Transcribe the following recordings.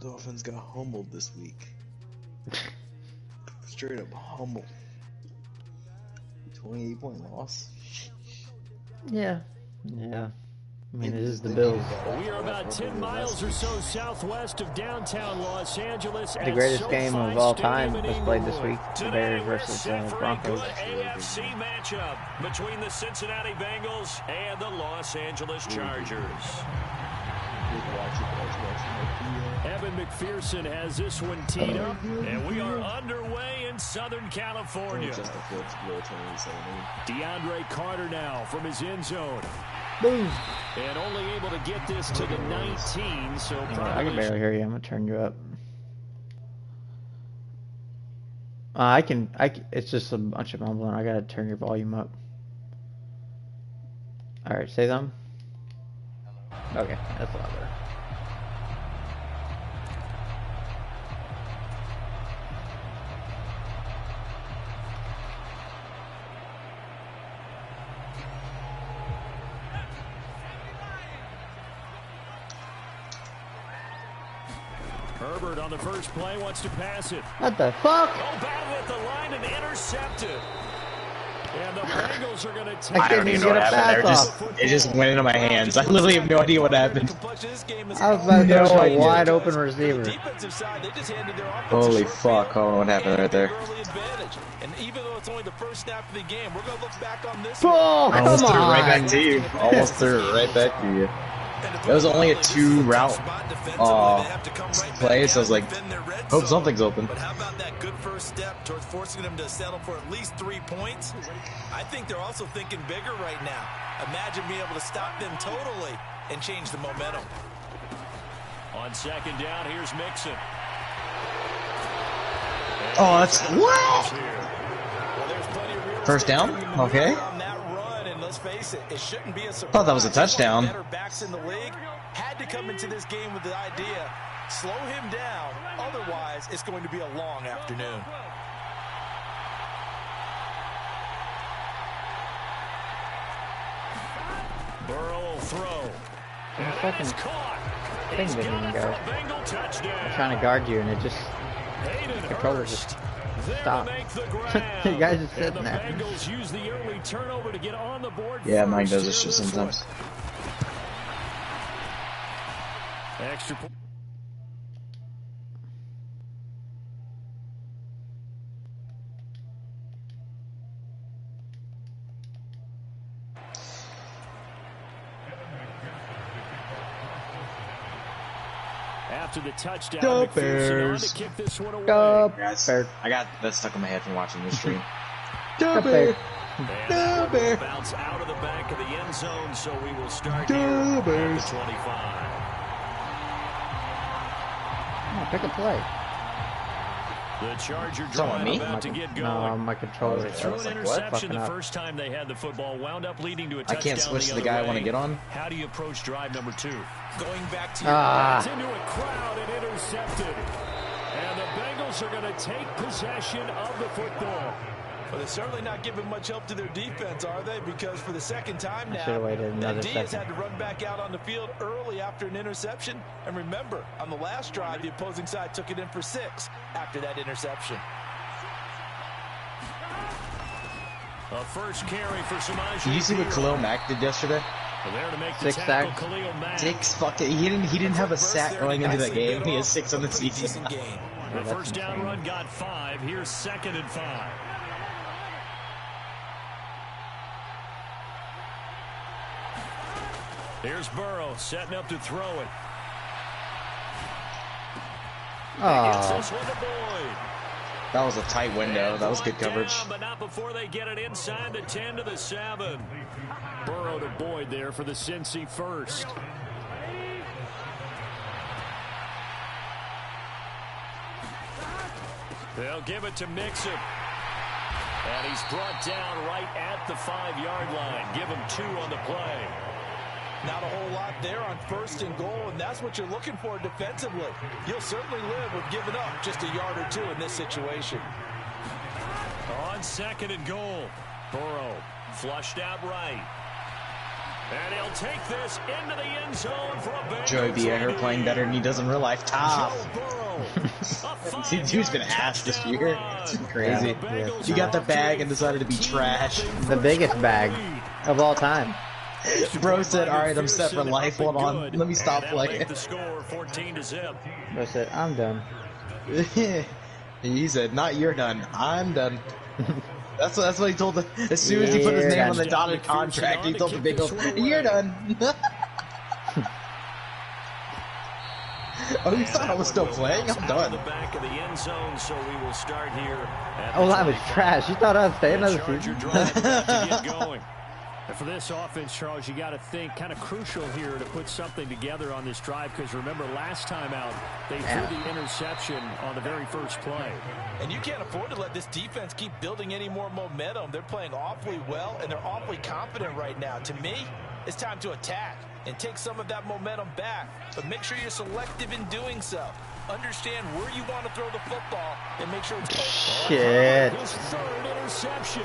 Dolphins got humbled this week. Straight up humbled. 28-point loss. Yeah. Yeah. I mean, it is the Bills. We are about 10 miles or so southwest of downtown Los Angeles. The greatest game of all time was played this week. The Bears versus Broncos. AFC matchup between the Cincinnati Bengals and the Los Angeles Chargers. Evan McPherson has this one teed up, and we are underway in Southern California. DeAndre Carter now from his end zone. Boom. And only able to get this to the 19, so I can barely hear you. I'm going to turn you up. I can, it's just a bunch of mumbling. I got to turn your volume up. Alright, say them. Okay, that's a lot better. Herbert on the first play wants to pass it. What the fuck? Oh, battle at the line and intercepted. And the Bengals are going to take I don't even know what happened. It just went into my hands. I literally have no idea what happened. I was about to throw a wide open receiver. Holy fuck. Oh, what happened right there? And even though it's only the first snap of the game, we're going to look back on this. Oh, almost threw it right back to you. Almost threw it right back to you. It was only a 2-route play, so I was like, hope something's open. But how about that good first step towards forcing them to settle for at least 3 points? I think they're also thinking bigger right now. Imagine being able to stop them totally and change the momentum. On second down, here's Mixon. Oh, that's what? First down? Okay. Face it, it shouldn't be a surprise. Thought that was a touchdown. Better backs in the league had to come into this game with the idea, slow him down, otherwise it's going to be a long afternoon. Burrow will throw. And fucking thing didn't even go. I'm trying to guard you and it just, the controller just stop. You guys are sitting there. Yeah, mine does this shit sometimes. Extra point. After the touchdown, Go Bears. To kick this one away. Go Bears. I got that stuck in my head from watching this stream. Go Bears. Go Bears. Bounce out of the back of the end zone, so we will start here at the 25. Oh, pick a play. The Charger drive about to get going. No, my controller. Threw an interception the first time they had the football, wound up leading to a touchdown. I can't switch to the guy I want to get on. How do you approach drive number 2? Going back to your into a crowd and intercepted. And the Bengals are going to take possession of the football. Well, they're certainly not giving much help to their defense, are they? Because for the second time now, the D has had to run back out on the field early after an interception. And remember, on the last drive, the opposing side took it in for 6 after that interception. A first carry for Samaje. Did you see what Khalil Mack did yesterday? There to make 6 sacks. 6 fucking. He didn't have a sack going into the game. He has 6 on the season. The first down run got 5. Here's 2nd and 5. Here's Burrow setting up to throw it. That was a tight window. That was good coverage. But not before they get it inside the 10 to the 7. Burrow to Boyd there for the Cincy first. They'll give it to Mixon. And he's brought down right at the 5-yard line. Give him 2 on the play. Not a whole lot there on 1st and goal, and that's what you're looking for defensively. You'll certainly live with giving up just a yard or 2 in this situation. On 2nd and goal, Burrow flushed out right. And he'll take this into the end zone for a big Joey B. I heard playing better than he does in real life. Top. Dude's been ass this year. It's been crazy. Yeah. He got the bag and decided to be trash. The biggest bag of all time. Bro said, alright, I'm set for life. Hold on. Let me stop playing. The score 14-0. Bro said, I'm done. He said, not you're done. I'm done. That's what he told. As soon as he put his name on the dotted contract, he told the Bengals, "You're done." Oh, you thought I was still playing? I'm done. Oh, that was trash. You thought I was staying another season? And for this offense, Charles, you got to think kind of crucial here to put something together on this drive, because remember last time out they threw the interception on the very first play. And you can't afford to let this defense keep building any more momentum. They're playing awfully well, and they're awfully confident right now. To me, it's time to attack and take some of that momentum back, but make sure you're selective in doing so. Understand where you want to throw the football and make sure it's open. Shit. His third interception.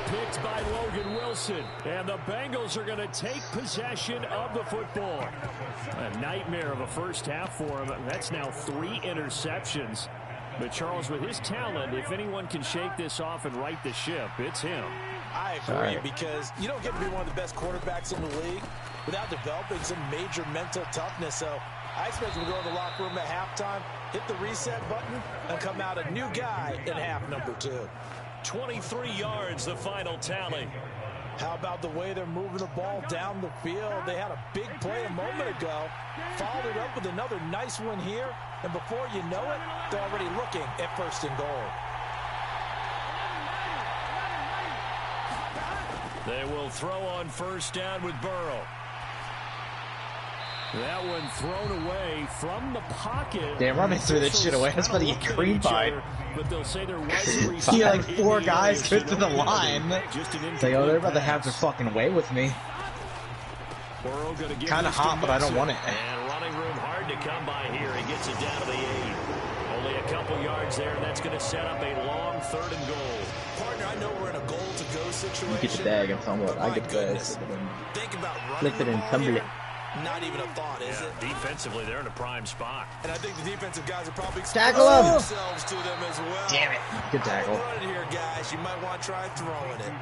Picked by Logan Wilson, and the Bengals are going to take possession of the football. A nightmare of a first half for him. That's now 3 interceptions. But Charles, with his talent, if anyone can shake this off and right the ship, it's him. I agree, because you don't get to be one of the best quarterbacks in the league without developing some major mental toughness. So I expect him to go to the locker room at halftime, hit the reset button, and come out a new guy in half number 2. 23 yards, the final tally. How about the way they're moving the ball down the field? They had a big play a moment ago, followed it up with another nice one here, and before you know it, they're already looking at 1st and goal. They will throw on 1st down with Burrow. That one thrown away from the pocket. Damn, running through that shit away. That's about to get cream pie. But they'll say there was See, like 4 guys go to the line. It's like, oh, they're about to have their fucking way with me. Kind of hot, but I don't want it. And running room hard to come by here. He gets it down to the 8. Only a couple yards there, and that's going to set up a long 3rd and goal. Partner, I know we're in a goal-to-go situation. You get the bag, I'm talking about. I get the bag. Think about Flip it and tumble it. Not even a thought, is it? Defensively, they're in a prime spot. And I think the defensive guys are probably tackle him themselves to them as well. Damn it. Good tackle. Run it here, guys. You might want to try throwing it.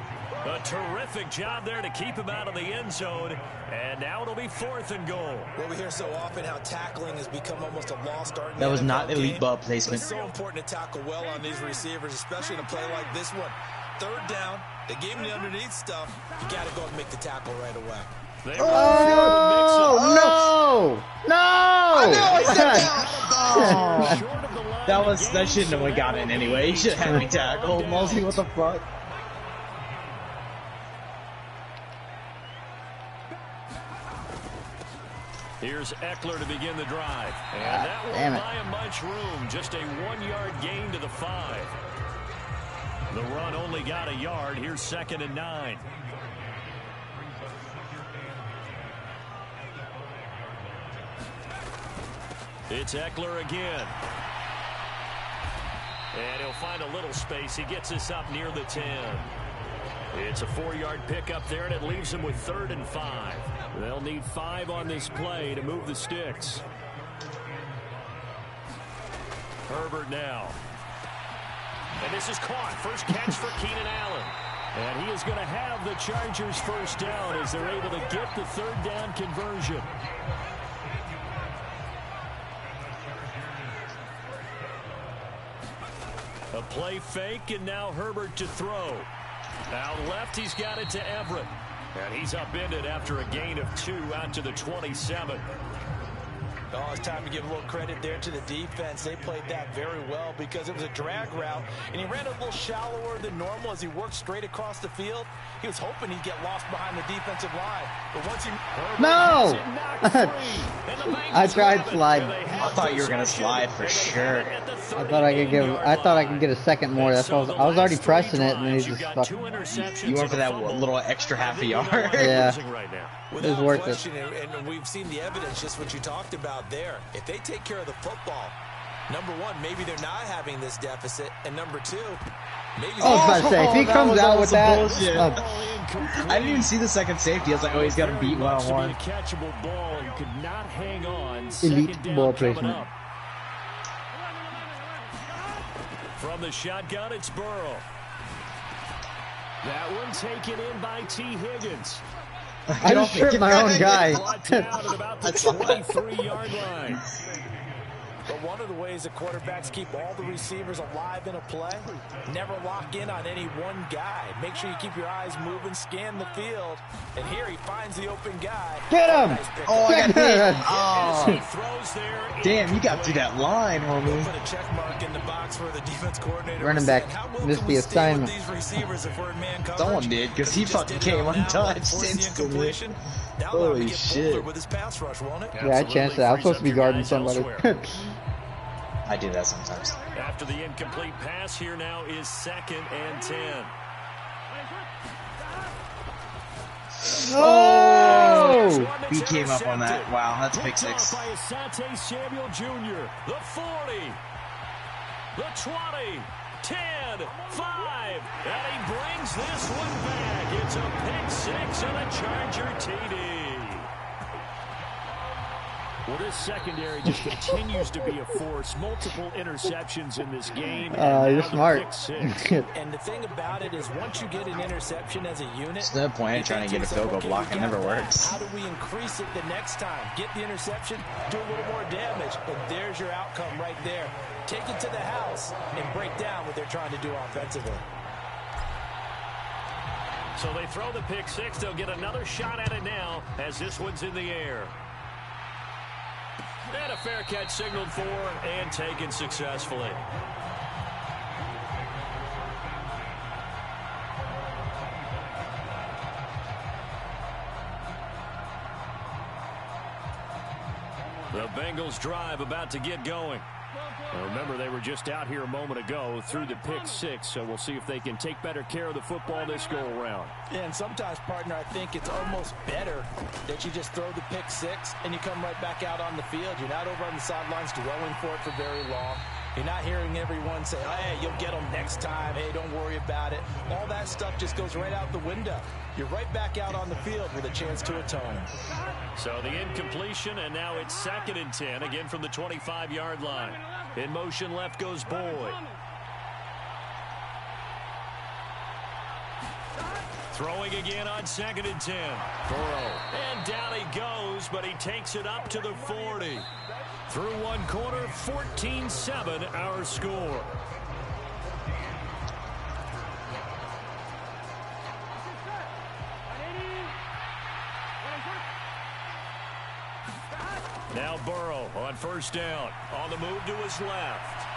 A terrific job there to keep him out of the end zone. And now it'll be 4th and goal. Well, we hear so often how tackling has become almost a lost art. That was not elite ball placement. It's so important to tackle well on these receivers, especially in a play like this one. 3rd down, they gave him the underneath stuff. You got to go and make the tackle right away. Oh, no! No! I know, that shouldn't have got in anyway. He should have had me tackled. Mosey, what the fuck? Here's Eckler to begin the drive. And that won't buy him much room. Just a 1-yard gain to the 5. The run only got a yard. Here's 2nd and 9. It's Eckler again. And he'll find a little space. He gets this up near the 10. It's a 4-yard pickup there, and it leaves him with 3rd and 5. They'll need 5 on this play to move the sticks. Herbert now. And this is caught. First catch for Keenan Allen. And he is going to have the Chargers 1st down as they're able to get the 3rd down conversion. A play fake, and now Herbert to throw. Out left, he's got it to Everett. And he's upended after a gain of 2 out to the 27. Oh, it's time to give a little credit there to the defense. They played that very well because it was a drag route, and he ran a little shallower than normal as he worked straight across the field. He was hoping he'd get lost behind the defensive line. But once he... No! I tried slide. I thought you were gonna slide for sure. I thought I could get a second more. That's why I was already pressing it, and then he just fucking... You went for that little extra half a yard. Yeah. It was worth it. And we've seen the evidence, just what you talked about there. If they take care of the football, Number one, maybe they're not having this deficit, and number two, maybe. I was about to say, if he comes out with that, bullshit. I didn't even see the second safety. I was like, oh, he's got to beat one-on-one. Catchable ball and could not hang on. Elite ball placement. From the shotgun, it's Burrow. That one taken in by T. Higgins. I just tripped my own guy. Down at about the 23-yard line. But one of the ways that quarterbacks keep all the receivers alive in a play, never lock in on any one guy. Make sure you keep your eyes moving, scan the field. And here he finds the open guy. Get him! Oh, I got hit. Oh. He throws there. Damn, you got through that line, homie. Put a check mark in the box for the defense coordinator. Running back missed the assignment. Someone did, because he fucking came untouched instantly. Holy shit. With his pass rush, won't it? Yeah, I chanced it. I was supposed to be guarding somebody. I do that sometimes. After the incomplete pass, here now is 2nd and 10. Oh! He came up on that. Wow, that's a pick six. By Asante Samuel Jr. The 40, the 20, 10, 5, and he brings this one back. It's a pick six and a Charger TD. Well, this secondary just continues to be a force. Multiple interceptions in this game. You're smart. And the thing about it is, once you get an interception as a unit, there's no point in trying to get a field goal block. It never works. How do we increase it the next time? Get the interception, do a little more damage, and there's your outcome right there. Take it to the house and break down what they're trying to do offensively. So they throw the pick six. They'll get another shot at it now as this one's in the air. And a fair catch signaled for and taken successfully. The Bengals drive about to get going. Now remember, they were just out here a moment ago through the pick six, so we'll see if they can take better care of the football this go-around. Yeah, and sometimes, partner, I think it's almost better that you just throw the pick six and you come right back out on the field. You're not over on the sidelines dwelling for it for very long. You're not hearing everyone say, hey, you'll get them next time. Hey, don't worry about it. All that stuff just goes right out the window. You're right back out on the field with a chance to atone. So the incompletion, and now it's 2nd and 10, again from the 25-yard line. In motion left goes Boyd. Throwing again on 2nd and 10. Burrow. And down he goes, but he takes it up to the 40. Through one quarter, 14-7 our score. Now Burrow on first down. On the move to his left.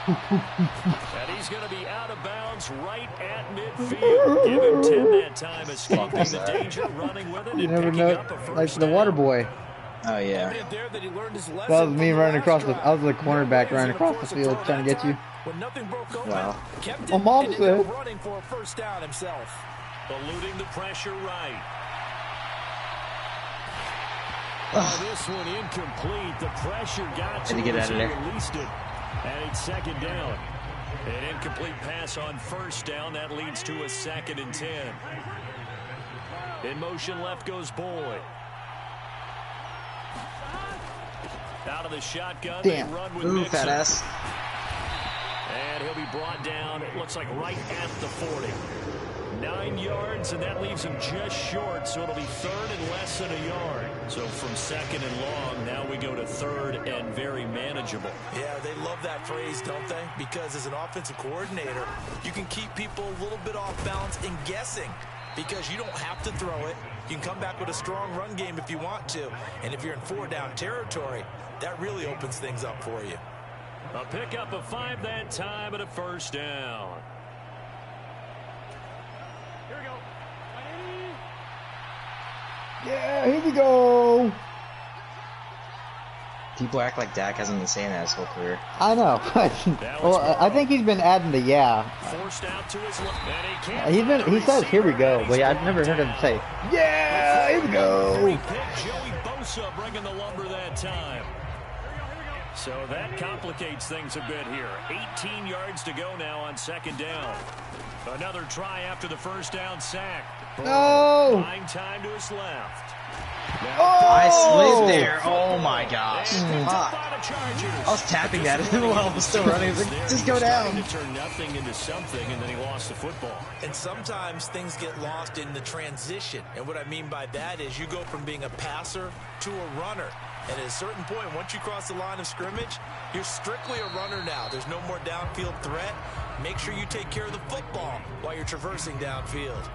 And he's going to be out of bounds right at midfield. Give him 10 that time, escaping the danger, running with it, You and never picking know, up a first like the down. water boy. Oh, yeah. That was me running across the, I was the cornerback running across the field trying to get you. When nothing broke open, Wow. kept it, My mom and ended up said. running for a first down himself. Eluding the pressure right. Oh, this one incomplete. The pressure got to Had to get him, out of so there. he released it. And it's 2nd down. An incomplete pass on first down. That leads to a 2nd and 10. In motion left goes Boyd. Out of the shotgun. Damn. They run with Ooh, Mixon. fat ass. And he'll be brought down, it looks like right at the 40. 9 yards, and that leaves him just short, so it'll be 3rd and less than a yard. So from 2nd and long, now we go to 3rd and very manageable. Yeah, they love that phrase, don't they? Because as an offensive coordinator, you can keep people a little bit off balance and guessing. Because you don't have to throw it. You can come back with a strong run game if you want to. And if you're in 4-down territory, that really opens things up for you. A pickup of 5 that time and a first down. Here we go. Yeah, here we go. People act like Dak hasn't been saying that his whole career. I know. Well, I think he's been adding the yeah. Forced out to his left. And he can't He find the says here we receiver. go, but I've never heard him say yeah, here we go. Joey Bosa bringing the lumber that time. So that complicates things a bit here. 18 yards to go now on second down. Another try after the first down sack. No! Buying time to his left. I slid there. Oh my gosh. I was tapping that while I was still running. I was like, just go down. To turn nothing into something, and then he lost the football. And sometimes things get lost in the transition. And what I mean by that is you go from being a passer to a runner. And at a certain point, once you cross the line of scrimmage, you're strictly a runner now. There's no more downfield threat. Make sure you take care of the football while you're traversing downfield.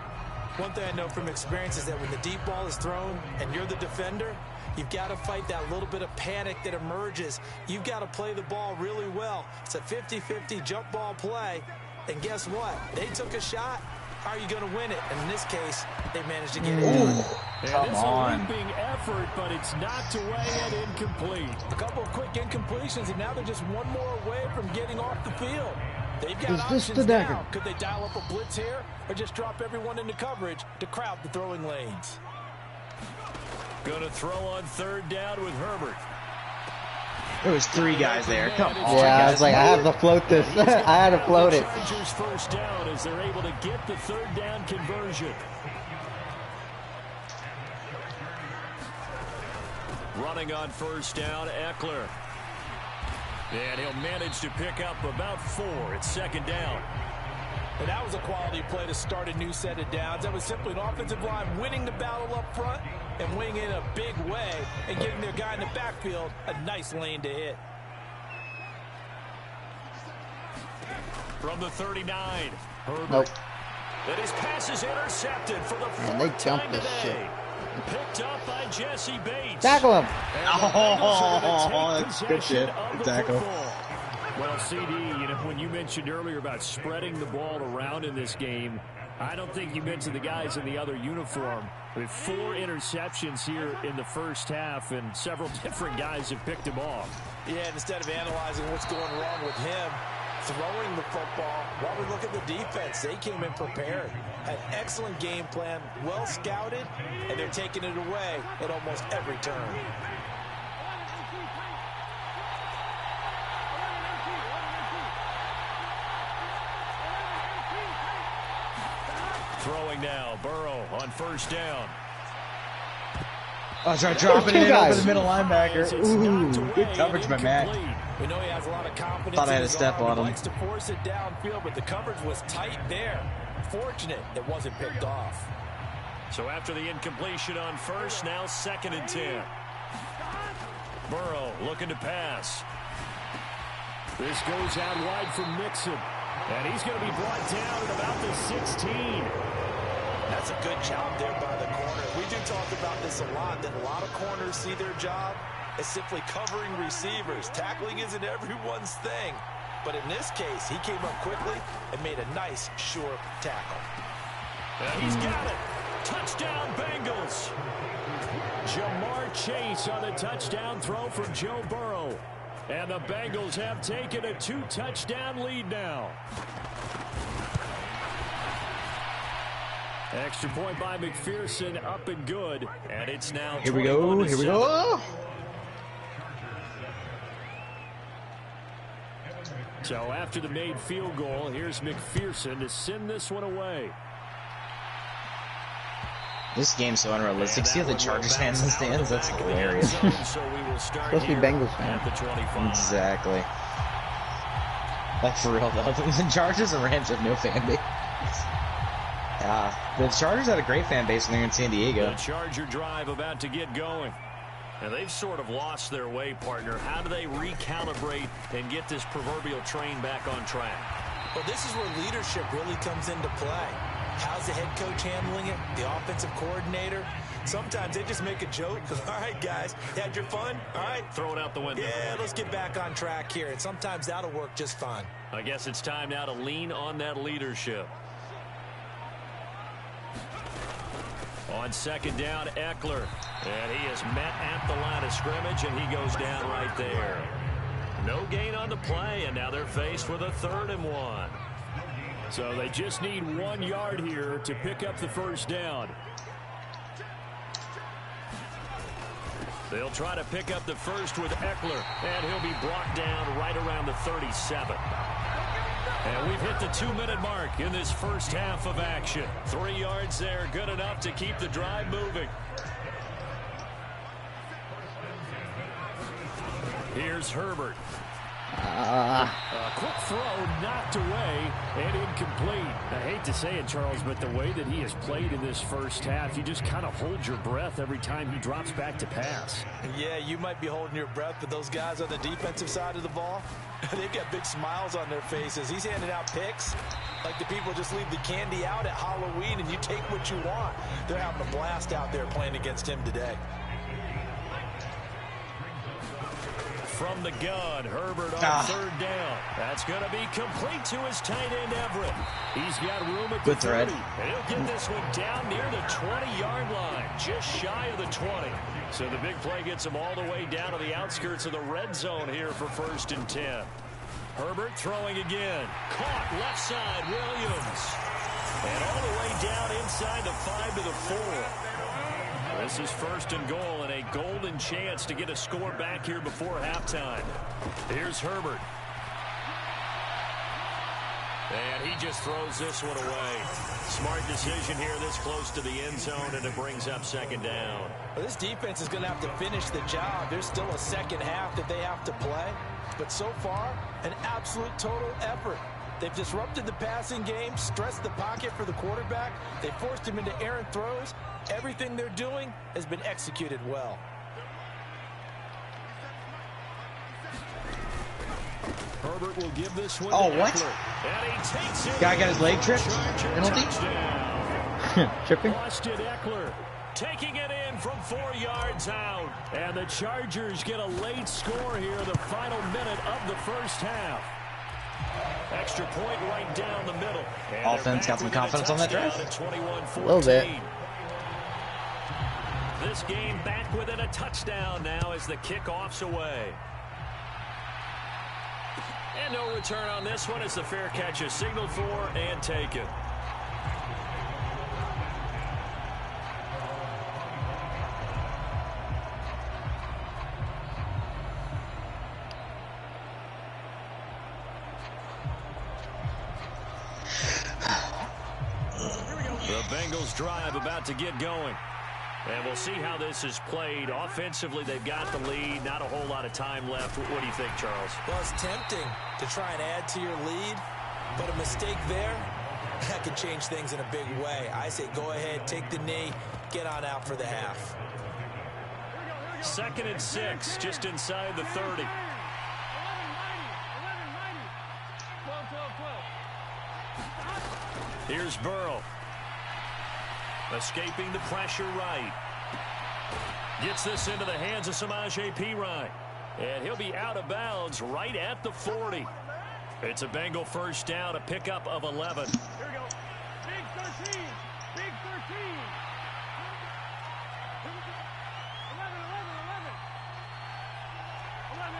One thing I know from experience is that when the deep ball is thrown and you're the defender, you've got to fight that little bit of panic that emerges. You've got to play the ball really well. It's a 50-50 jump ball play. And guess what? They took a shot. How are you going to win it? And in this case, they managed to get it. Ooh, come on. It's a leaping effort, but it's knocked away and incomplete. A couple of quick incompletions, and now they're just one more away from getting off the field. They've got options now. Could they dial up a blitz here or just drop everyone into coverage to crowd the throwing lanes? Going to throw on third down with Herbert. There was 3 guys there. Come on, yeah, guys. I was like, I have to float this. I had to float it. Chargers first down as they're able to get the third down conversion. Running on first down, Eckler. And he'll manage to pick up about 4 at second down. And that was a quality play to start a new set of downs. That was simply an offensive line winning the battle up front and winning in a big way and giving their guy in the backfield a nice lane to hit. From the 39, Herbert. Nope. And his pass is intercepted for the Man, they jumped this shit. Picked up by Jesse Bates. Tackle him. Oh, that's good shit. Tackle. Well, CD, you know, when you mentioned earlier about spreading the ball around in this game, I don't think you mentioned the guys in the other uniform. With 4 interceptions here in the first half, and several different guys have picked him off. Yeah, and instead of analyzing what's going wrong with him, throwing the football, while we look at the defense, they came in prepared. Had excellent game plan, well scouted, and they're taking it away at almost every turn. Throwing now, Burrow on first down. I tried dropping it over the middle linebacker. Ooh, good coverage by Matt. We know he has a lot of confidence. Thought I had a step on him. He likes to force it downfield, but the coverage was tight there. Fortunate it wasn't picked off. So after the incompletion on first, now 2nd and 10. Burrow looking to pass. This goes out wide for Mixon. And he's going to be brought down at about the 16. That's a good job there by the corner. We do talk about this a lot, that a lot of corners see their job as simply covering receivers. Tackling isn't everyone's thing. But in this case, he came up quickly and made a nice, sure tackle. And he's got it. Touchdown, Bengals. Jamar Chase on a touchdown throw from Joe Burrow. And the Bengals have taken a 2-touchdown lead now. Extra point by McPherson, up and good. And it's now Here we go. Here we go. So after the made field goal, here's McPherson to send this one away. This game's so unrealistic. See how the Chargers fans in the stands? That's hilarious. Supposed to be Bengals fans. Exactly. Like, for real, though. The Chargers and Rams have no fan base. Yeah, the Chargers had a great fan base when they were in San Diego. The Charger drive about to get going. And they've sort of lost their way, partner. How do they recalibrate and get this proverbial train back on track? Well, this is where leadership really comes into play. How's the head coach handling it? The offensive coordinator? Sometimes they just make a joke. All right, guys, you had your fun? All right. Throw it out the window. Yeah, let's get back on track here. And sometimes that'll work just fine. I guess it's time now to lean on that leadership. On second down, Eckler. And he is met at the line of scrimmage, and he goes down right there. No gain on the play, and now they're faced with a 3rd and 1. So they just need 1 yard here to pick up the first down. They'll try to pick up the first with Eckler, and he'll be brought down right around the 37. And we've hit the 2-minute mark in this first half of action. 3 yards there, good enough to keep the drive moving. Here's Herbert. A quick throw knocked away and incomplete. I hate to say it, Charles, but the way that he has played in this first half, you just kind of hold your breath every time he drops back to pass. Yeah, you might be holding your breath, but those guys on the defensive side of the ball, they've got big smiles on their faces. He's handing out picks like the people just leave the candy out at Halloween and you take what you want. They're having a blast out there playing against him today. From the gun, Herbert on third down. That's going to be complete to his tight end, Everett. He's got room at the 30. And he'll get this one down near the 20-yard line, just shy of the 20. So the big play gets him all the way down to the outskirts of the red zone here for 1st and 10. Herbert throwing again. Caught left side, Williams. And all the way down inside the 5 to the 4. This is 1st and goal and a golden chance to get a score back here before halftime. Here's Herbert. And he just throws this one away. Smart decision here this close to the end zone, and it brings up 2nd down. Well, this defense is going to have to finish the job. There's still a second half that they have to play. But so far, an absolute total effort. They've disrupted the passing game, stressed the pocket for the quarterback. They forced him into errant throws. Everything they're doing has been executed well. Herbert will give this one to what? Eckler. And he takes it. Guy got his leg tripped. Penalty? Tripping? Austin Eckler taking it in from 4 yards out. And the Chargers get a late score here in the final minute of the first half. Extra point right down the middle. And offense got some confidence on that drive. A little bit. This game back within a touchdown now as the kickoff's away. And no return on this one as the fair catch is signaled for and taken. The Bengals drive about to get going. And we'll see how this is played. Offensively, they've got the lead. Not a whole lot of time left. What do you think, Charles? Well, it's tempting to try and add to your lead, but a mistake there, that could change things in a big way. I say go ahead, take the knee, get on out for the half. 2nd and 6, just inside the 30. Here's Burrow. Escaping the pressure right. Gets this into the hands of Samaje Perine. And he'll be out of bounds right at the 40. It's a Bengal 1st down, a pickup of 11. Here we go. Big 13. Big 13.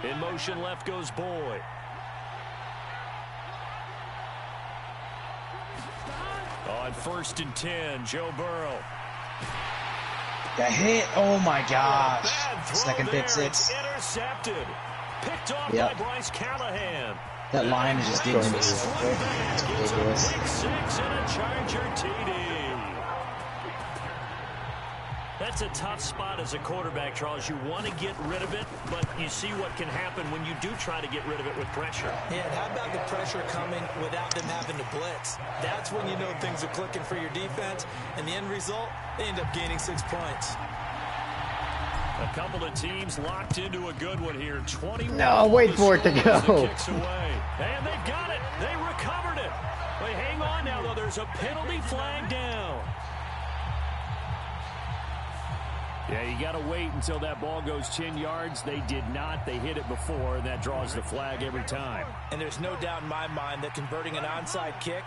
11. In motion left goes Boyd. On 1st and 10, Joe Burrow. Got hit. Oh my gosh. 2nd pick 6. Intercepted. Picked off by Bryce Callahan. That line is just getting ridiculous. Pick 6 and a Charger TD. That's a tough spot as a quarterback, Charles. You want to get rid of it, but you see what can happen when you do try to get rid of it with pressure. Yeah, and how about the pressure coming without them having to blitz? That's when you know things are clicking for your defense, and the end result, they end up gaining 6 points. A couple of teams locked into a good one here. 21. No, wait for it to go. Kicks away. And they've got it. They recovered it. Wait, hang on now, though. There's a penalty flag down. Yeah, you got to wait until that ball goes 10 yards. They did not. They hit it before, and that draws the flag every time. And there's no doubt in my mind that converting an onside kick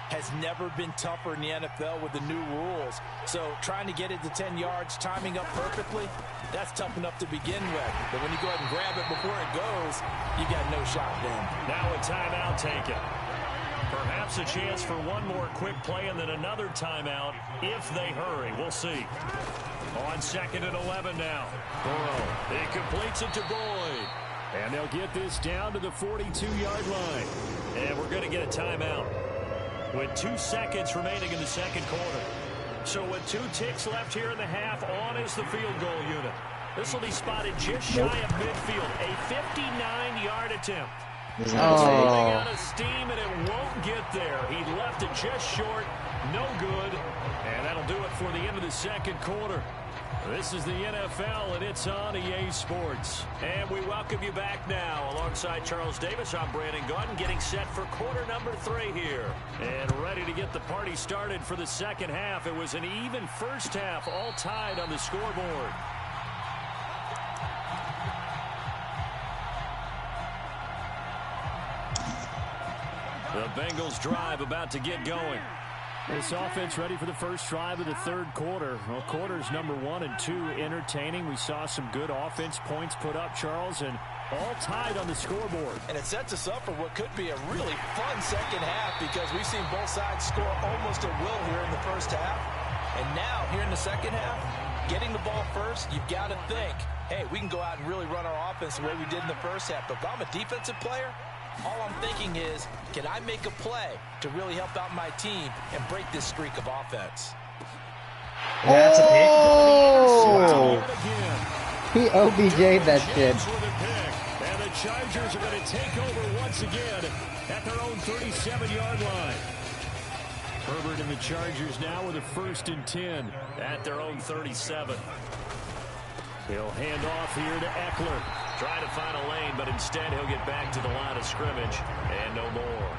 has never been tougher in the NFL with the new rules. So trying to get it to 10 yards, timing up perfectly, that's tough enough to begin with. But when you go ahead and grab it before it goes, you got no shot then. Now a timeout taken. Perhaps Perhaps a chance for one more quick play and then another timeout if they hurry. We'll see. On 2nd and 11 now. Burrow. He completes it to Boyd. And they'll get this down to the 42-yard line. And we're going to get a timeout with 2 seconds remaining in the second quarter. So with 2 ticks left here in the half, on is the field goal unit. This will be spotted just shy of midfield. A 59-yard attempt. It's running out of steam, and it won't get there. He left it just short. No good. And that'll do it for the end of the second quarter. This is the NFL, and it's on EA Sports. And we welcome you back now. Alongside Charles Davis, I'm Brandon Gaudin, getting set for quarter number 3 here. And ready to get the party started for the second half. It was an even first half, all tied on the scoreboard. The Bengals drive about to get going. This offense ready for the first drive of the third quarter. Well, quarters number 1 and 2 entertaining. We saw some good offense points put up, Charles, and all tied on the scoreboard. And it sets us up for what could be a really fun second half because we've seen both sides score almost at will here in the first half. And now, here in the second half, getting the ball first, you've got to think, hey, we can go out and really run our offense the way we did in the first half. But if I'm a defensive player, all I'm thinking is, can I make a play to really help out my team and break this streak of offense? Yeah, that's a pick. Oh! He OBJ'd that shit. And the Chargers are going to take over once again at their own 37-yard line. Herbert and the Chargers now with a 1st and 10 at their own 37. He'll hand off here to Eckler. Try to find a lane, but instead he'll get back to the line of scrimmage and no more.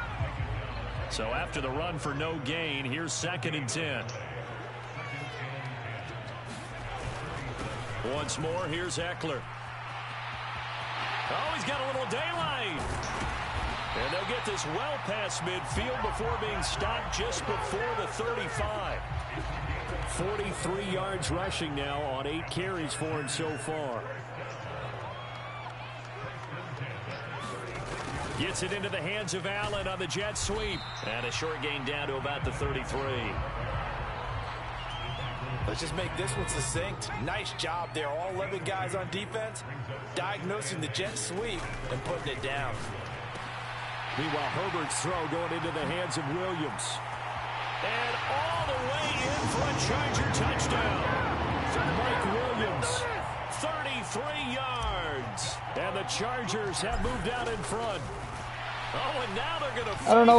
So after the run for no gain, here's 2nd and 10. Once more, here's Eckler. Oh, he's got a little daylight. And they'll get this well past midfield before being stopped just before the 35. 43 yards rushing now on 8 carries for him so far. Gets it into the hands of Allen on the jet sweep. And a short gain down to about the 33. Let's just make this one succinct. Nice job there. All 11 guys on defense diagnosing the jet sweep and putting it down. Meanwhile, Herbert's throw going into the hands of Williams. And all the way in for a Charger touchdown from Mike Williams. 33 yards. And the Chargers have moved out in front. Oh, and now they're going to... I don't know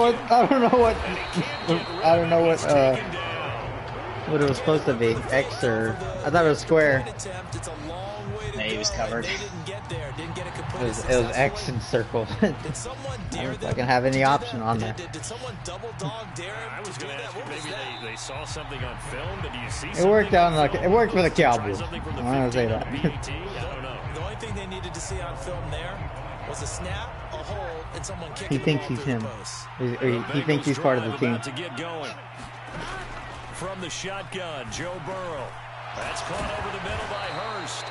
what it was supposed to be. X or... I thought it was square. Yeah, he was covered. It was X and circle. I don't fucking have any option on there. Did someone double dog dare him? I was going to ask you, maybe they saw something on film, but do you see It worked out like it worked for the Cowboys. I'm gonna say that. I don't know. The only thing they needed to see on film there was a snap, a hold, and someone kicking He the thinks ball he's through him. the post. He thinks he's part of the team. About to get going. From the shotgun, Joe Burrow. That's caught over the middle by Hurst.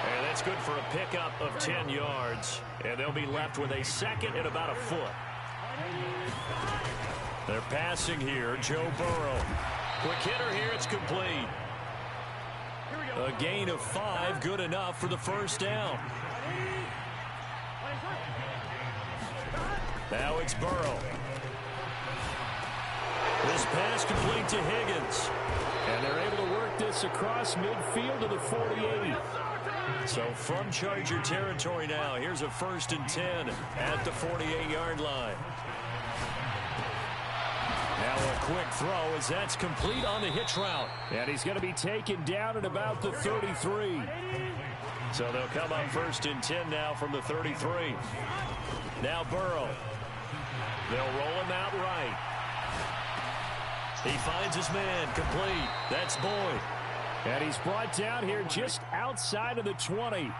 And that's good for a pickup of 10 yards. And they'll be left with a 2nd and about a foot. They're passing here. Joe Burrow. Quick hitter here. It's complete. A gain of 5. Good enough for the first down. Now it's Burrow. This pass complete to Higgins. And they're able to work this across midfield to the 48. So from Charger territory now, here's a 1st and 10 at the 48-yard line. Now a quick throw as that's complete on the hitch route. And he's going to be taken down at about the 33. So they'll come up 1st and 10 now from the 33. Now Burrow. They'll roll him out right. He finds his man, complete. That's Boyd. And he's brought down here just outside of the 20.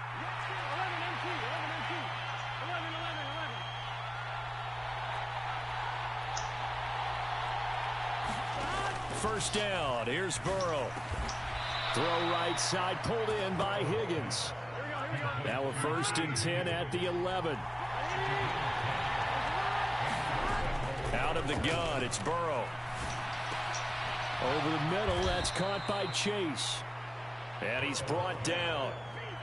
First down, here's Burrow. Throw right side, pulled in by Higgins. Now a 1st and 10 at the 11. Out Out of the gun, it's Burrow. Over the middle, that's caught by Chase. And he's brought down.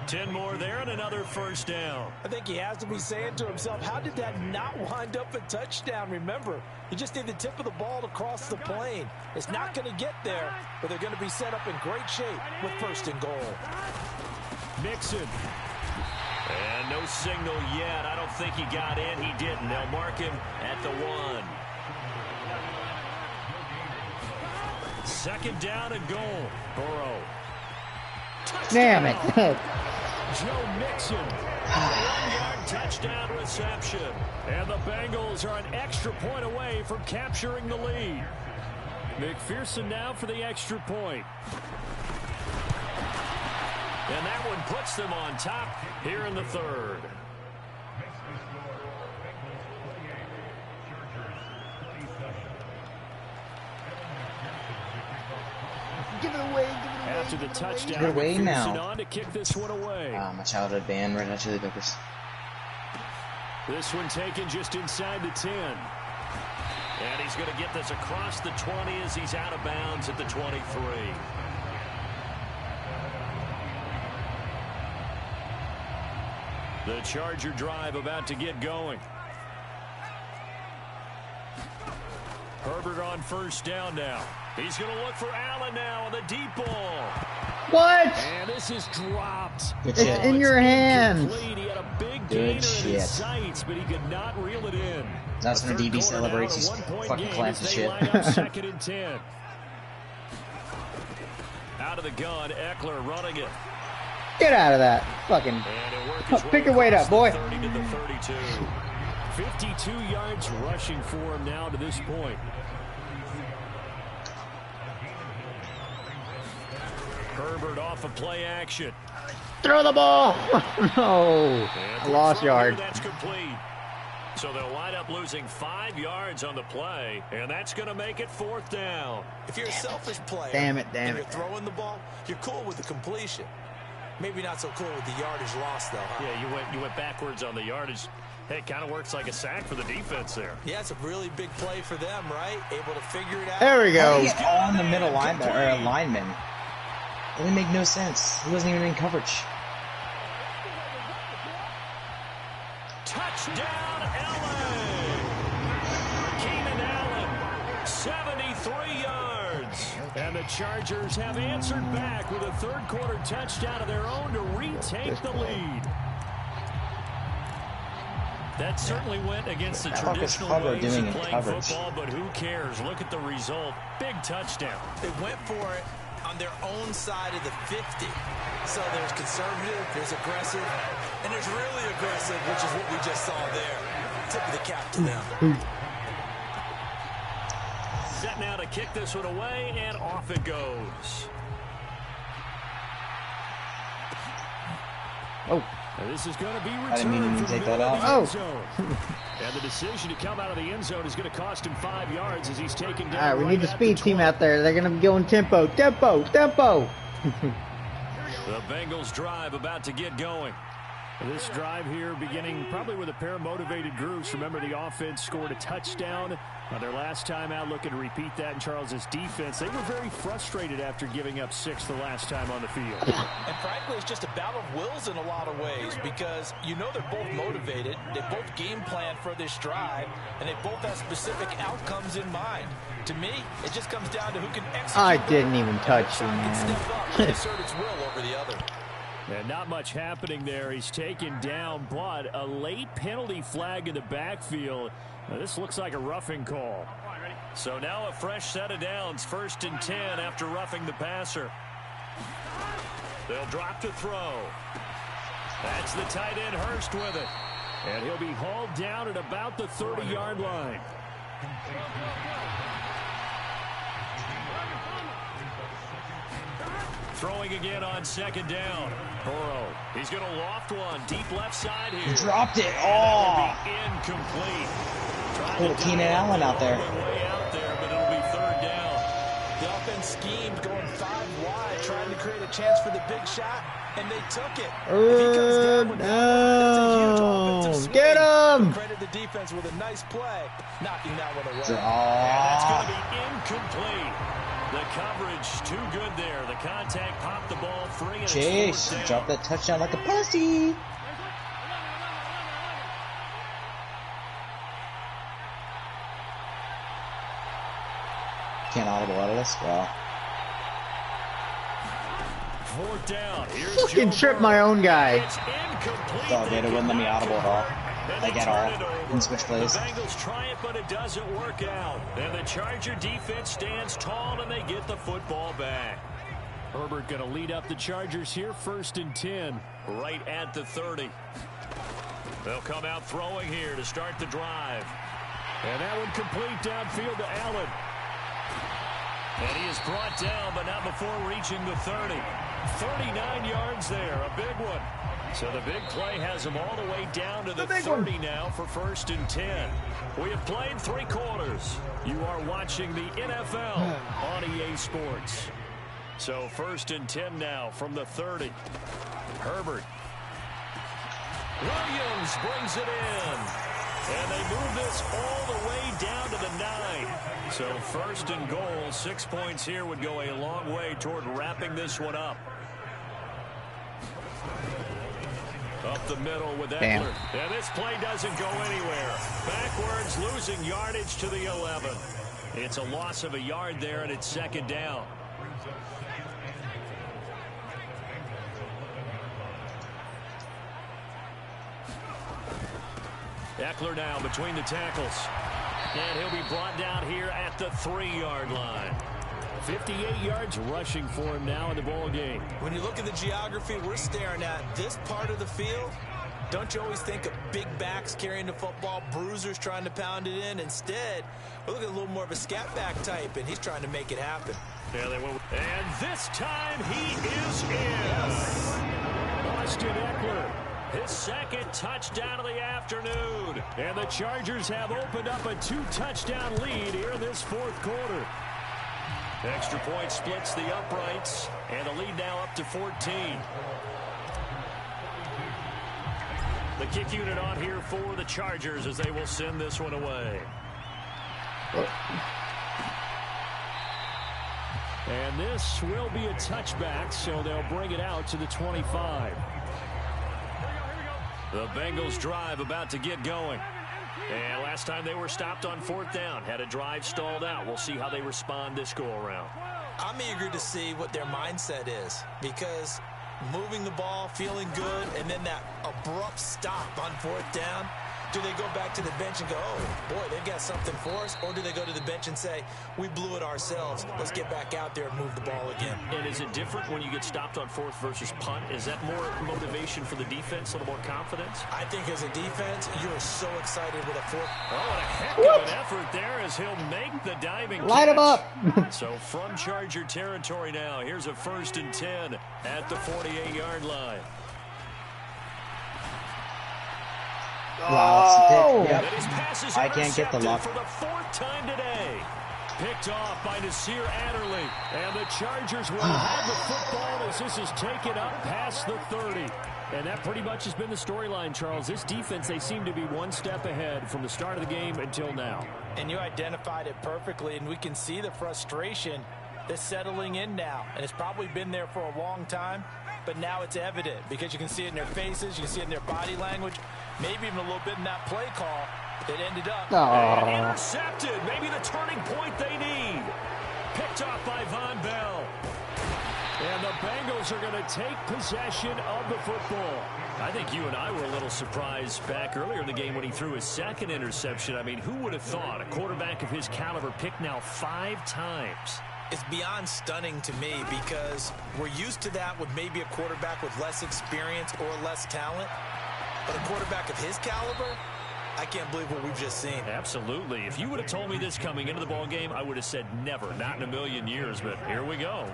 10 more there and another first down. I think he has to be saying to himself, how did that not wind up a touchdown? Remember, you just need the tip of the ball to cross the plane. It's not going to get there, but they're going to be set up in great shape with first and goal. Mixon. And no signal yet. I don't think he got in. He didn't. They'll mark him at the 1. Second down and goal. Burrow. Damn it. Joe Mixon. 1-yard touchdown reception. And the Bengals are an extra point away from capturing the lead. McPherson now for the extra point. And that one puts them on top here in the third. Give it away, After the touchdown, Give it away now. on to kick this one away. My childhood band, Red Hot Chili Peppers. This one taken just inside the 10. And he's going to get this across the 20 as he's out of bounds at the 23. The Charger drive about to get going. Herbert on first down now. He's going to look for Allen now on the deep ball. What? And this is dropped. Good It's shit. in your hands. He had a big Good gainer in shit. his sights, but he could not reel it in. That's when a DB Third celebrates. He's quarter now, a 1-point fucking game class as of they shit. line up second and 10. Out of the gun, Eckler running it. Get out of that. Fucking. And it worked his Pick way your weight across up, boy. the 30 to the 32. 52 yards rushing for him now to this point. Herbert off of play action. Throw the ball. No. And I lost from here, yard. That's complete. So they'll wind up losing 5 yards on the play, and that's going to make it fourth down. If you're a selfish player Damn it. and you're throwing the ball, you're cool with the completion. Maybe not so cool with the yardage lost, though. Huh? Yeah, you went backwards on the yardage. Hey, it kind of works like a sack for the defense there. Yeah, it's a really big play for them, right? Able to figure it out. There we How go. did he get all in the middle lineman or lineman? It didn't make no sense. He wasn't even in coverage. Touchdown, Allen! Keenan Allen, 73 yards. And the Chargers have answered back with a third-quarter touchdown of their own to retake the lead. That certainly went against the traditional Hubbard ways doing of in playing coverage? football, but who cares? Look at the result. Big touchdown. They went for it on their own side of the 50. So there's conservative, there's aggressive, and there's really aggressive, which is what we just saw there. Tip of the cap to them. Set now to kick this one away, and off it goes. Oh. And this is going to be I returned didn't mean to from take the that middle of out. the end zone. And the decision to come out of the end zone is going to cost him 5 yards as he's taken down. All right, we need the at speed team 20. out there. They're going to be going tempo. Tempo. Tempo. The Bengals drive about to get going. This drive here beginning probably with a pair of motivated groups. Remember, the offense scored a touchdown on their last time out. Looking to repeat that in Charles' defense. They were very frustrated after giving up 6 the last time on the field. And frankly, it's just a battle of wills in a lot of ways because you know they're both motivated. They both game plan for this drive, and they both have specific outcomes in mind. To me, it just comes down to who can execute. I didn't even touch you, Can man. step up and assert its will over the other. And not much happening there. He's taken down, but a late penalty flag in the backfield. Now, this looks like a roughing call. So now a fresh set of downs, 1st and 10 after roughing the passer. They'll drop to throw. That's the tight end Hurst with it. And he'll be hauled down at about the 30-yard line. Throwing again on 2nd down. Burrow. He's going to loft one deep left side here. He dropped it. And Oh. that will be incomplete. Little Keenan Allen out there. Way out there, but it'll be 3rd down. The offense schemed going 5 wide, trying to create a a chance for the big shot, and they took it. If he comes down with that's a huge offensive swing. Get him! Credit the defense with a nice play, knocking that one away. And that's going to be incomplete. The coverage too good there. The contact popped the ball free. And Chase, drop that touchdown like a pussy. Can't audible out of this? Wow. Fourth down. Here's Fucking trip my own guy. It's incomplete. Oh, they wouldn't let me audible at all. Like at all. In switch plays. The Bengals try it, but it doesn't work out. And the Charger defense stands tall, and they get the football back. Herbert going to lead up the Chargers here, 1st and 10, right at the 30. They'll come out throwing here to start the drive. And that one complete downfield to Allen. And he is brought down, but not before reaching the 30. 39 yards there, a big one. So the big play has him all the way down to the 30 now for 1st and 10. We have played 3 quarters. You are watching the NFL on EA Sports. So 1st and 10 now from the 30. Herbert. Williams brings it in. And they move this all the way down to the 9. So 1st and goal, 6 points here would go a long way toward wrapping this one up. Up the middle with Eckler. And this play doesn't go anywhere. Backwards, losing yardage to the 11. It's a loss of a yard there, and it's 2nd down. Eckler now between the tackles. And he'll be brought down here at the 3-yard line. 58 yards rushing for him now in the ball game. When you look at the geography we're staring at, this part of the field, don't you always think of big backs carrying the football, bruisers trying to pound it in? Instead, we're looking at a little more of a scat back type, and he's trying to make it happen. Yeah, they went. And this time he is in. Austin Eckler. His 2nd touchdown of the afternoon. And the Chargers have opened up a 2-touchdown lead here in this 4th quarter. Extra point splits the uprights. And the lead now up to 14. The kick unit on here for the Chargers as they will send this one away. And this will be a touchback, so they'll bring it out to the 25. The Bengals drive about to get going. And last time they were stopped on 4th down, had a drive stalled out. We'll see how they respond this go-around. I'm eager to see what their mindset is, because moving the ball, feeling good, and then that abrupt stop on 4th down, do they go back to the bench and go, oh, boy, they've got something for us? Or do they go to the bench and say, we blew it ourselves. Let's get back out there and move the ball again. And is it different when you get stopped on 4th versus punt? Is that more motivation for the defense, a little more confidence? I think as a defense, you're so excited with a 4th. Oh, and a heck of an effort there as he'll make the diving Light him up. So from Charger territory now, here's a 1st and 10 at the 48-yard line. Wow, Yep. I can't get the lock. For the 4th time today. Picked off by Nasir Adderley. And the Chargers will have the football as this is taken up past the 30. And that pretty much has been the storyline, Charles. This defense, they seem to be one step ahead from the start of the game until now. And you identified it perfectly, and we can see the frustration that's settling in now. And it's probably been there for a long time, but now it's evident because you can see it in their faces, you can see it in their body language, maybe even a little bit in that play call that ended up and intercepted. Maybe the turning point they need. Picked off by Von Bell. And the Bengals are going to take possession of the football. I think you and I were a little surprised back earlier in the game when he threw his 2nd interception. I mean, who would have thought a quarterback of his caliber picked now 5 times? It's beyond stunning to me because we're used to that with maybe a quarterback with less experience or less talent. But a quarterback of his caliber, I can't believe what we've just seen. Absolutely. If you would have told me this coming into the ball game, I would have said never, not in a million years. But here we go.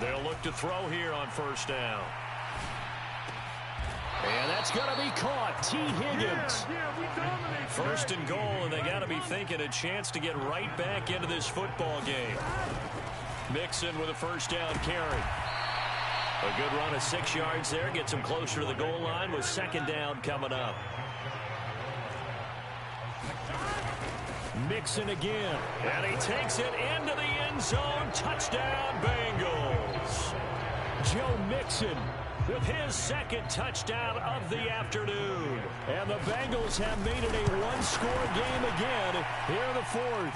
They'll look to throw here on 1st down. And That's going to be caught. T. Higgins. First and goal, and they got to be thinking a chance to get right back into this football game. Mixon with a first down carry. A good run of 6 yards there. Gets him closer to the goal line with second down coming up. Mixon again. And he takes it into the end zone. Touchdown, Bengals. Joe Mixon with his second touchdown of the afternoon. And the Bengals have made it a one-score game again here in the fourth.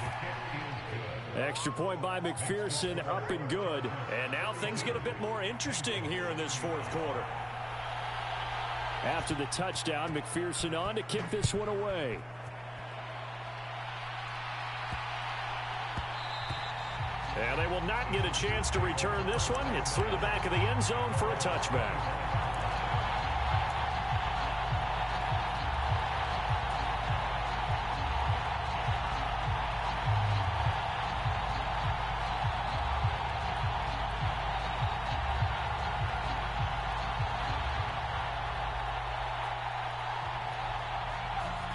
Extra point by McPherson, up and good. And now things get a bit more interesting here in this fourth quarter. After the touchdown, McPherson on to kick this one away. And they will not get a chance to return this one. It's through the back of the end zone for a touchback.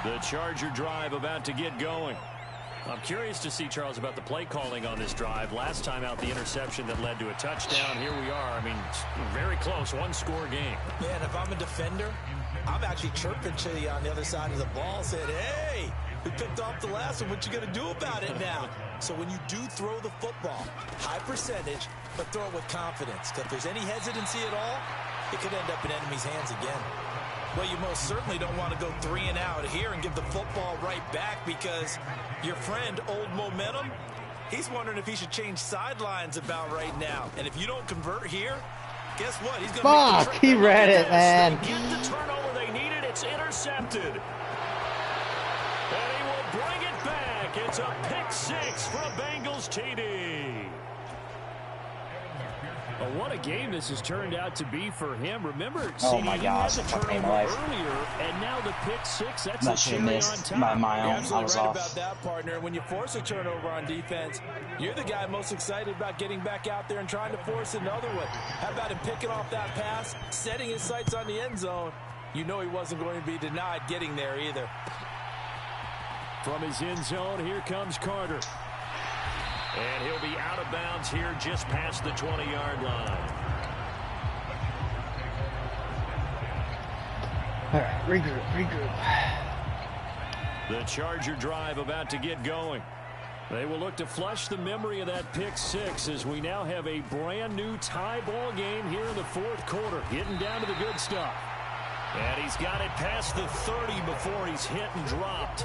The Charger drive about to get going. I'm curious to see, Charles, about the play calling on this drive. Last time out, the interception that led to a touchdown. Here we are. I mean, very close, one-score game. Yeah, and if I'm a defender, I'm actually chirping to you on the other side of the ball, saying, hey, we picked off the last one. What you going to do about it now? So when you do throw the football, high percentage, but throw it with confidence. Because if there's any hesitancy at all, it could end up in enemy's hands again. Well, you most certainly don't want to go 3 and out here and give the football right back, because your friend, Old Momentum, he's wondering if he should change sidelines about right now. And if you don't convert here, guess what? He's going to make the trick. He read it, man. They get the turnover they needed. It's intercepted. And he will bring it back. It's a pick 6 for a Bengals TD. Well, what a game this has turned out to be for him. Remember, oh my gosh, he had the turnover earlier, and now the pick 6. That's a cherry on top. My own. You're absolutely right about that, partner. When you force a turnover on defense, you're the guy most excited about getting back out there and trying to force another one. How about him picking off that pass, setting his sights on the end zone? You know he wasn't going to be denied getting there either. From his end zone, here comes Carter. And he'll be out of bounds here just past the 20-yard line. All right, regroup. The Charger drive about to get going. They will look to flush the memory of that pick 6 as we now have a brand new tie ball game here in the fourth quarter. Getting down to the good stuff. And he's got it past the 30 before he's hit and dropped.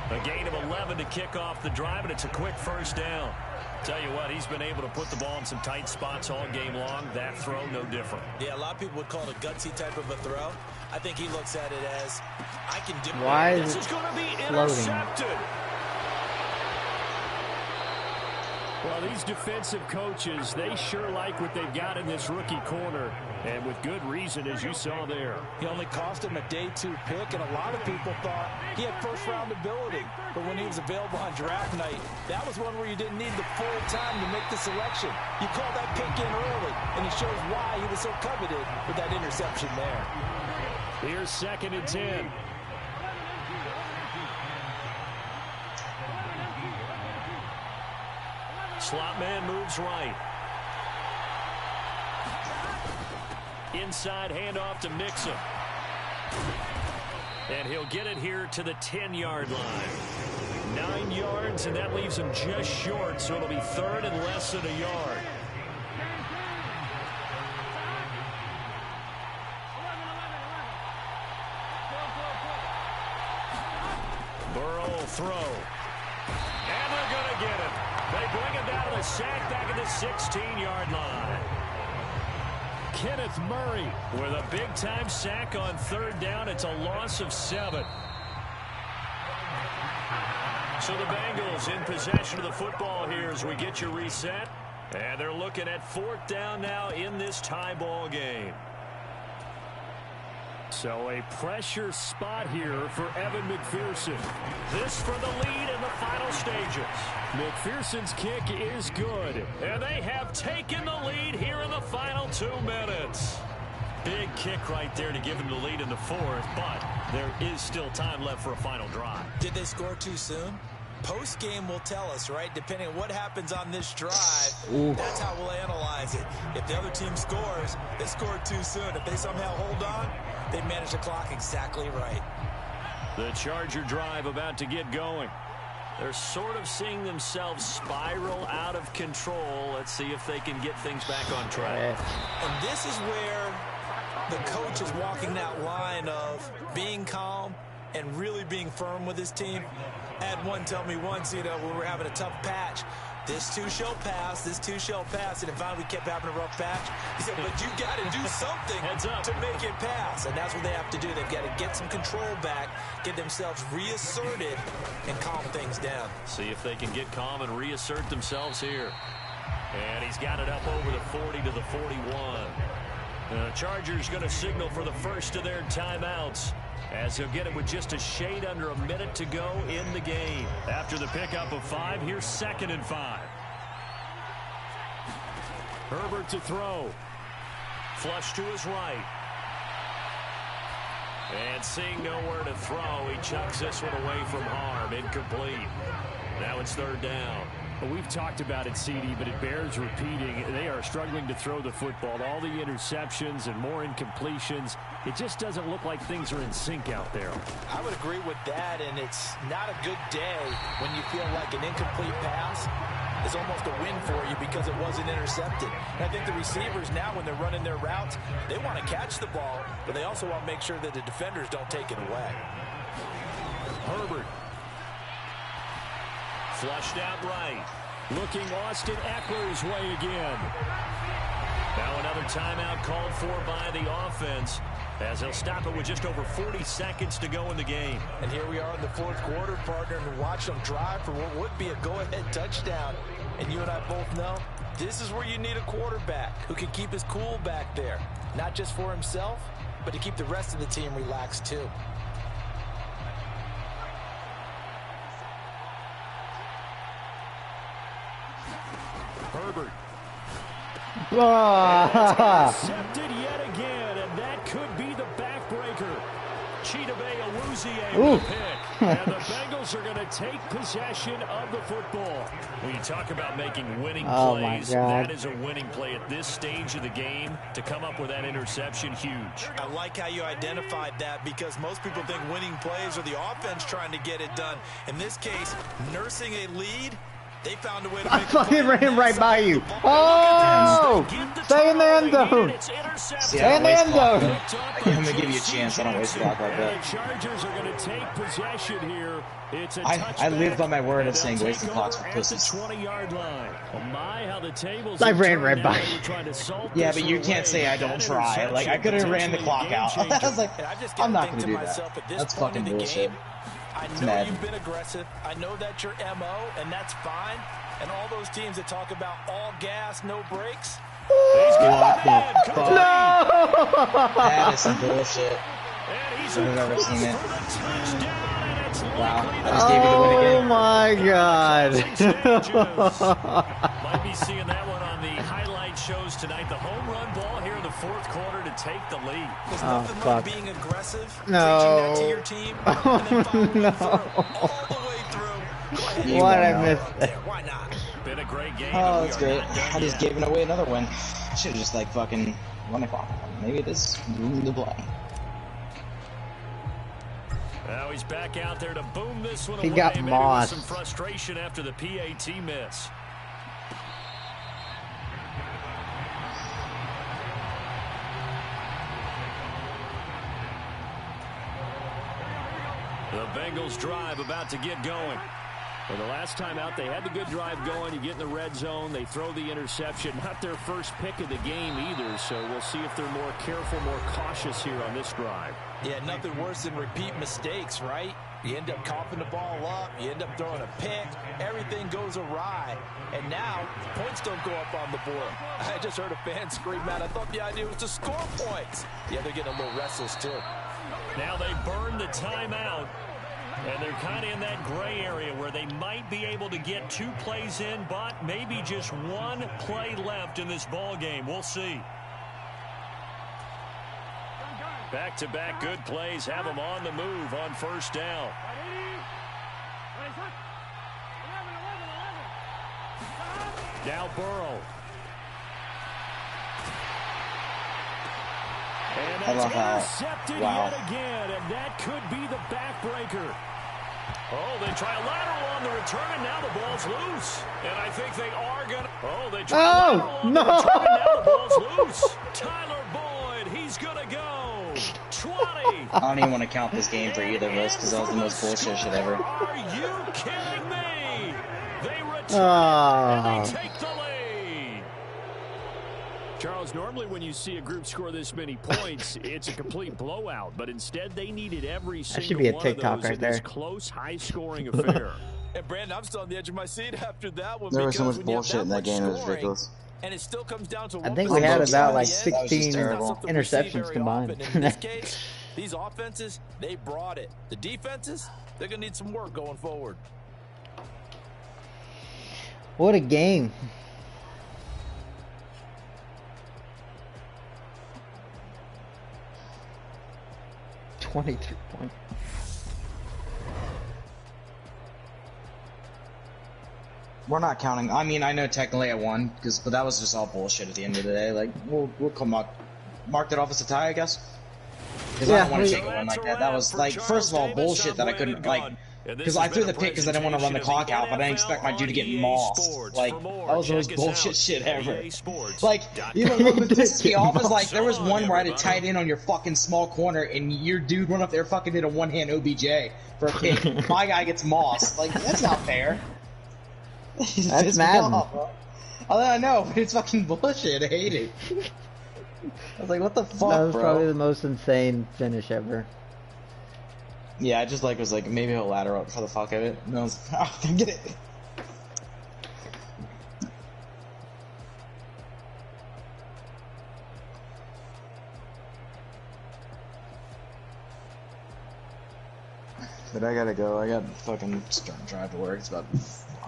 A gain of 11 to kick off the drive, and it's a quick first down. Tell you what, he's been able to put the ball in some tight spots all game long. That throw, no different. Yeah, a lot of people would call it a gutsy type of a throw. I think he looks at it as, I can do it. Why this is going to be intercepted. Well, these defensive coaches, they sure like what they've got in this rookie corner, and with good reason, as you saw there. He only cost him a day 2 pick, and a lot of people thought he had first-round ability. But when he was available on draft night, that was one where you didn't need the full time to make the selection. You call that pick in early, and it shows why he was so coveted with that interception there. Here's 2nd and 10. Slot man moves right. Inside handoff to Mixon. And he'll get it here to the 10-yard line. 9 yards, and that leaves him just short, so it'll be 3rd and less than a yard. Burrow will throw. And they're going to get it. They bring him down to the sack back at the 16-yard line. Kenneth Murray with a big-time sack on 3rd down. It's a loss of 7. So the Bengals in possession of the football here as we get your reset. And they're looking at 4th down now in this tie ball game. So a pressure spot here for Evan McPherson. This for the lead in the final stages. McPherson's kick is good. And they have taken the lead here in the final 2 minutes. Big kick right there to give them the lead in the fourth, but there is still time left for a final drive. Did they score too soon? Post-game will tell us, right? Depending on what happens on this drive, that's how we'll analyze it. If the other team scores, they scored too soon. If they somehow hold on, they manage the clock exactly right. The Charger drive about to get going. They're sort of seeing themselves spiral out of control. Let's see if they can get things back on track. And this is where the coach is walking that line of being calm and really being firm with his team. I had one tell me once, when we were having a tough patch, this too shall pass, this too shall pass. And finally we kept having a rough patch. He said, but you got to do something to make it pass. And that's what they have to do. They've got to get some control back, get themselves reasserted, and calm things down. See if they can get calm and reassert themselves here. And he's got it up over the 40 to the 41. The Chargers going to signal for the first of their timeouts, as he'll get it with just a shade under a minute to go in the game. After the pickup of 5, here's 2nd and 5. Herbert to throw. Flush to his right. And seeing nowhere to throw, he chucks this one away from harm. Incomplete. Now it's 3rd down. Well, we've talked about it, CD, but it bears repeating. They are struggling to throw the football. All the interceptions and more incompletions. It just doesn't look like things are in sync out there. I would agree with that, and it's not a good day when you feel like an incomplete pass is almost a win for you because it wasn't intercepted. And I think the receivers now, when they're running their routes, they want to catch the ball, but they also want to make sure that the defenders don't take it away. Herbert. Flushed out right. Looking Austin Eckler's way again. Now another timeout called for by the offense, as they'll stop it with just over 40 seconds to go in the game. And here we are in the 4th quarter, partner, and watch them drive for what would be a go-ahead touchdown. And you and I both know this is where you need a quarterback who can keep his cool back there. Not just for himself, but to keep the rest of the team relaxed too. Herbert. Intercepted yet again, and that could be the backbreaker. Chidobe Awuzie with a pick. And the Bengals are going to take possession of the football. When you talk about making winning plays, that is a winning play at this stage of the game. To come up with that interception, huge. I like how you identified that, because most people think winning plays are the offense trying to get it done. In this case, nursing a lead, they found a way to make I fucking ran right by you. Oh! Stay in the end zone. Stay in the end zone. I'm going to give you a chance. I don't waste a block like that. The Chargers are going to take possession here. It's a I live by my word of saying wasting clocks for pussies. 20-yard line. Oh my, how the tables I ran right by. Yeah, but you can't say I don't try. Like, I could have ran the clock out. I was like, I'm not going to do that. That's fucking bullshit. I know you've been aggressive. I know that's your MO, and that's fine. And all those teams that talk about all gas, no brakes. What the fuck? No! That is some bullshit. I've never seen it. Wow. I just gave you the win again. Oh my god. Might be seeing that one on the highlight shows tonight. The home run ball here in the 4th quarter to take the lead. There's nothing like being aggressive, no. preaching that to your team, and then following no. through, all the way through. What I missed. Why not? Been a great game. Oh, that's great. I just gave it away another one. Should have just like fucking 1 o'clock. Maybe it is room to play. Now he's back out there to boom this one He away. got Maybe mossed. with some frustration after the PAT miss. The Bengals drive about to get going. Well, the last time out, they had the good drive going. You get in the red zone. They throw the interception. Not their first pick of the game either, so we'll see if they're more careful, more cautious here on this drive. Yeah, nothing worse than repeat mistakes, right? You end up coughing the ball up. You end up throwing a pick. Everything goes awry. And now, points don't go up on the board. I just heard a fan scream out. I thought the idea was to score points. Yeah, they're getting a little restless, too. Now they burn the timeout. And they're kind of in that gray area where they might be able to get 2 plays in, but maybe just 1 play left in this ball game. We'll see. Back-to-back good plays have them on the move on first down. Now Burrow. And that's intercepted yet again, and that could be the backbreaker. Oh, they try a lateral on the return, and now the ball's loose. And I think they are going to... Oh, they try a lateral on the return, and now the ball's loose. Tyler Boyd, he's going to go. 20. I don't even want to count this game for either of us because that was the most bullshit shit ever. Are you kidding me? They return and they take the lead. Charles, normally when you see a group score this many points, it's a complete blowout. But instead, they needed every single should be a one TikTok of those right in there. this close, high-scoring affair. And Brandon, I'm still on the edge of my seat after that one. There was so because much when you have bullshit in that game. It was scoring, ridiculous. And it still comes down to I one think we had possession about at like the end. 16 terrible. interceptions combined. But in this case, these offenses, they brought it. The defenses, they're going to need some work going forward. What a game. $23 points. We're not counting. I mean, I know technically I won, but that was just all bullshit at the end of the day. Like, we'll come up, mark that off as a tie, I guess. Because I don't want to take a win like that. That was like, first of all, bullshit that I couldn't like. Because I threw the pick because I didn't want to run the clock out, but I didn't expect my dude to get mossed. Like, that was the most bullshit shit ever. Like, you know what pissed me off is like, there was one where I had to tight in on your fucking small corner, and your dude went up there fucking did a one-hand OBJ for a pick. My guy gets mossed. Like, that's not fair. That's Madden. I know, but it's fucking bullshit. I hate it. I was like, what the fuck, That was bro? probably the most insane finish ever. Yeah, I just was like, maybe he'll ladder up for the fuck of it. And I was like, oh, get it. But I gotta go. I got fucking starting to drive to work. It's about.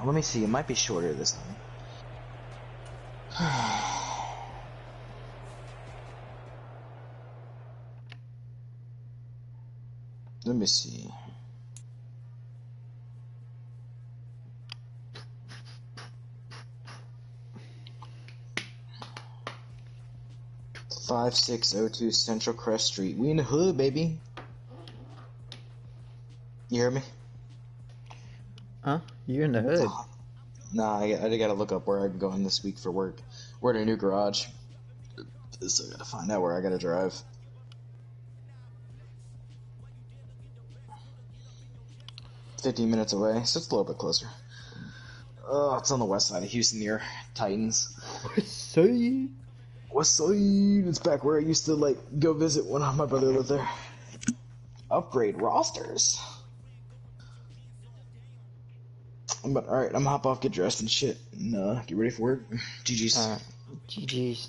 Let me see. It might be shorter this time. Let me see. Five 5602 Central Crest Street. We in the hood, baby. You hear me? Huh? You're in the hood. Nah, I gotta look up where I'm going this week for work. We're in a new garage. So I gotta find out where I gotta drive. $15 minutes away, so it's a little bit closer. Oh, it's on the west side of Houston near Titans. West side. West side. It's back where I used to like go visit when my brother lived there. Upgrade rosters. But alright, I'm gonna hop off, get dressed and shit, and get ready for work. GG's. GG's.